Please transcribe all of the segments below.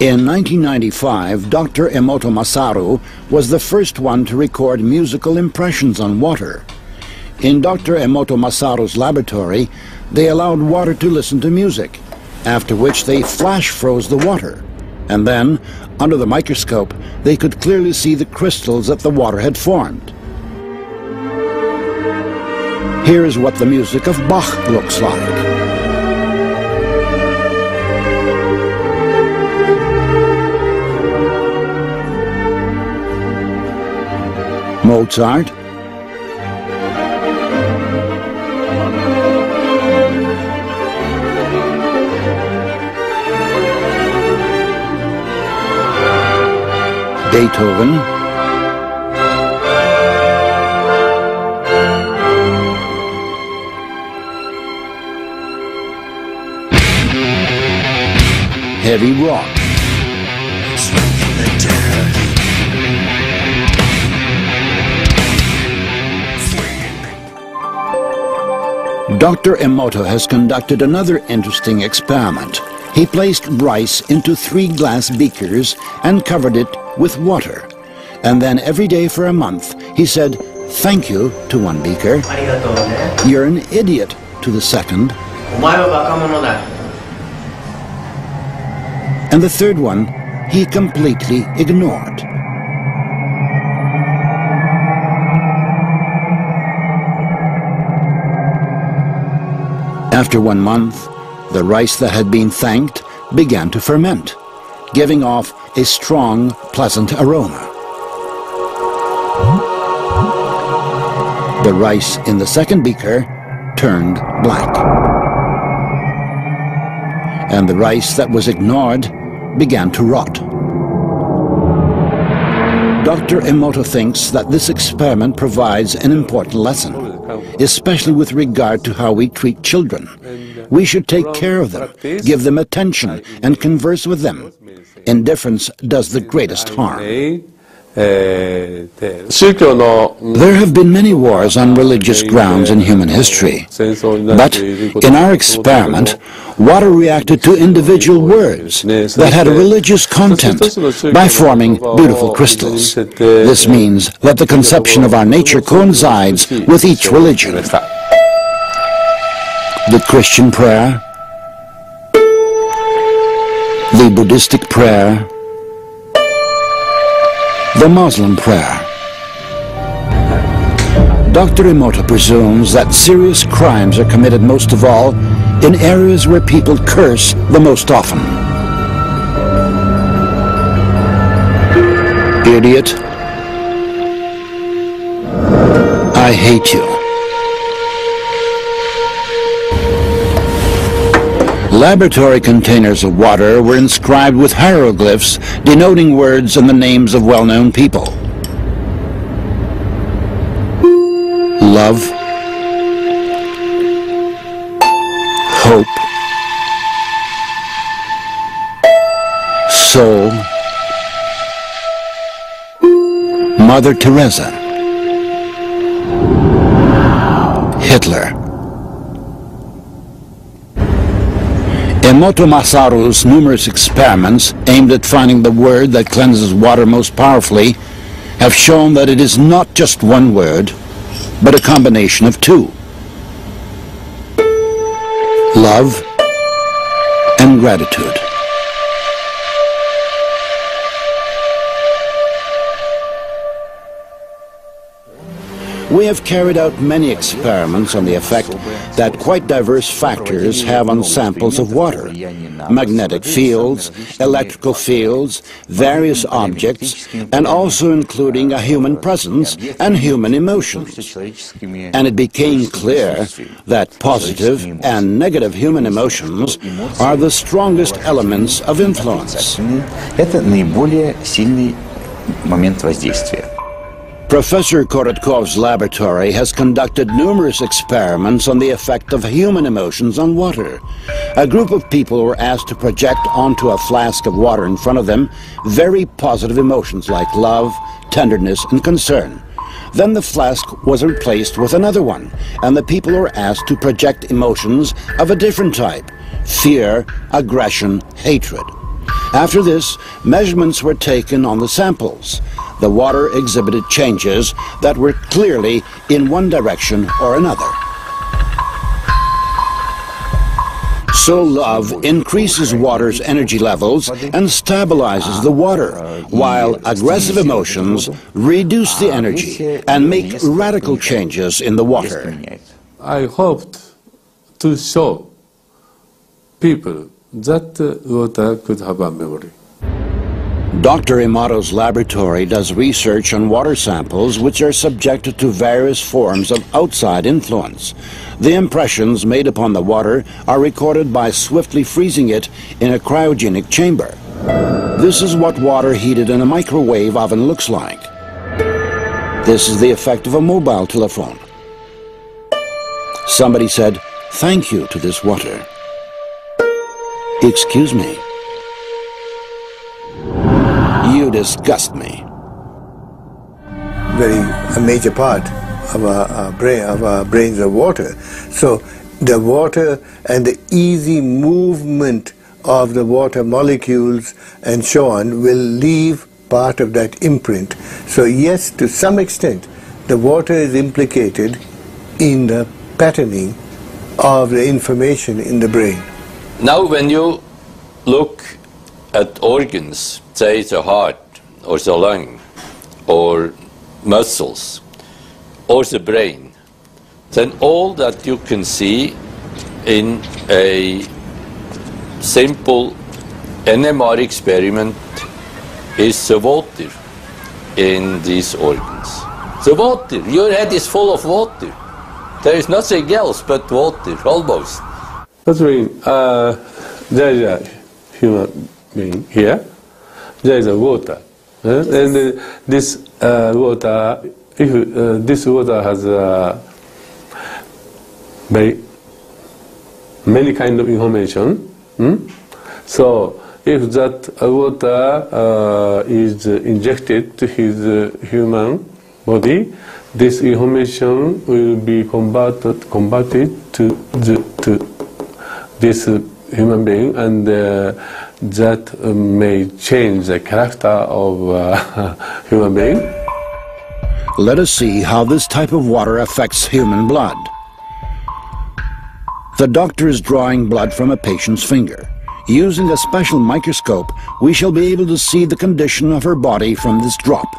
In 1995, Dr. Emoto Masaru was the first one to record musical impressions on water. In Dr. Emoto Masaru's laboratory, they allowed water to listen to music, after which they flash froze the water. And then, under the microscope, they could clearly see the crystals that the water had formed. Here is what the music of Bach looks like. Mozart, Beethoven, heavy rock, Dr. Emoto has conducted another interesting experiment. He placed rice into 3 glass beakers and covered it with water. And then every day for a month, he said, "Thank you" to one beaker, "You're an idiot" to the second, and the third one he completely ignored. After 1 month, the rice that had been thanked began to ferment, giving off a strong, pleasant aroma. The rice in the second beaker turned black, and the rice that was ignored began to rot. Dr. Emoto thinks that this experiment provides an important lesson, especially with regard to how we treat children. We should take care of them, give them attention, and converse with them. Indifference does the greatest harm. There have been many wars on religious grounds in human history, but in our experiment, water reacted to individual words that had a religious content by forming beautiful crystals. This means that the conception of our nature coincides with each religion. The Christian prayer, the Buddhistic prayer, the Muslim prayer. Dr. Emoto presumes that serious crimes are committed most of all in areas where people curse the most often. Idiot, I hate you. Laboratory containers of water were inscribed with hieroglyphs denoting words and the names of well-known people. Love, hope, soul, Mother Teresa, Hitler. Emoto Masaru's numerous experiments aimed at finding the word that cleanses water most powerfully have shown that it is not just one word, but a combination of 2. Love and gratitude. We have carried out many experiments on the effect that quite diverse factors have on samples of water. Magnetic fields, electrical fields, various objects, and also including a human presence and human emotions. And it became clear that positive and negative human emotions are the strongest elements of influence. Это наиболее сильный момент воздействия. Professor Korotkov's laboratory has conducted numerous experiments on the effect of human emotions on water. A group of people were asked to project onto a flask of water in front of them very positive emotions like love, tenderness, and concern. Then the flask was replaced with another one, and the people were asked to project emotions of a different type: fear, aggression, hatred. After this, measurements were taken on the samples. The water exhibited changes that were clearly in one direction or another. So love increases water's energy levels and stabilizes the water, while aggressive emotions reduce the energy and make radical changes in the water. I hoped to show people that water could have a memory. Dr. Emoto's laboratory does research on water samples which are subjected to various forms of outside influence. The impressions made upon the water are recorded by swiftly freezing it in a cryogenic chamber. This is what water heated in a microwave oven looks like. This is the effect of a mobile telephone. Somebody said, "Thank you to this water." Excuse me. You disgust me. A major part of our brains are water. So the water and the easy movement of the water molecules and so on will leave part of that imprint. So yes, to some extent, the water is implicated in the patterning of the information in the brain. Now when you look at organs, say the heart or the lung or muscles or the brain, then all that you can see in a simple NMR experiment is the water in these organs. The water, your head is full of water. There is nothing else but water, almost. That means there is a human being here, there is a water, and this water, if this water has very many kind of information, so if that water is injected to his human body, this information will be converted to this human being, and that may change the character of human being. Let us see how this type of water affects human blood. The doctor is drawing blood from a patient's finger. Using a special microscope, we shall be able to see the condition of her body from this drop.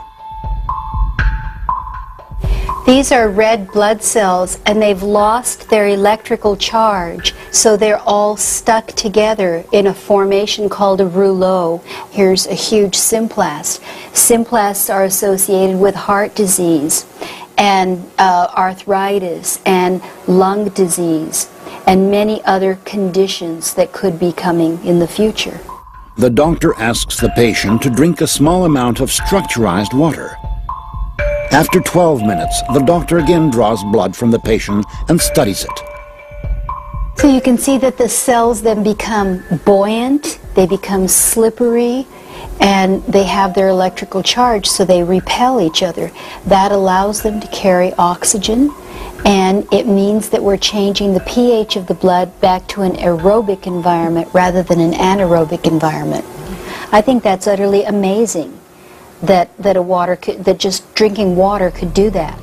These are red blood cells, and they've lost their electrical charge, so they're all stuck together in a formation called a rouleau. Here's a huge symplast. Symplasts are associated with heart disease and arthritis and lung disease and many other conditions that could be coming in the future. The doctor asks the patient to drink a small amount of structurized water. After 12 minutes, the doctor again draws blood from the patient and studies it. So you can see that the cells then become buoyant, they become slippery, and they have their electrical charge, so they repel each other. That allows them to carry oxygen, and it means that we're changing the pH of the blood back to an aerobic environment rather than an anaerobic environment. I think that's utterly amazing that just drinking water could do that.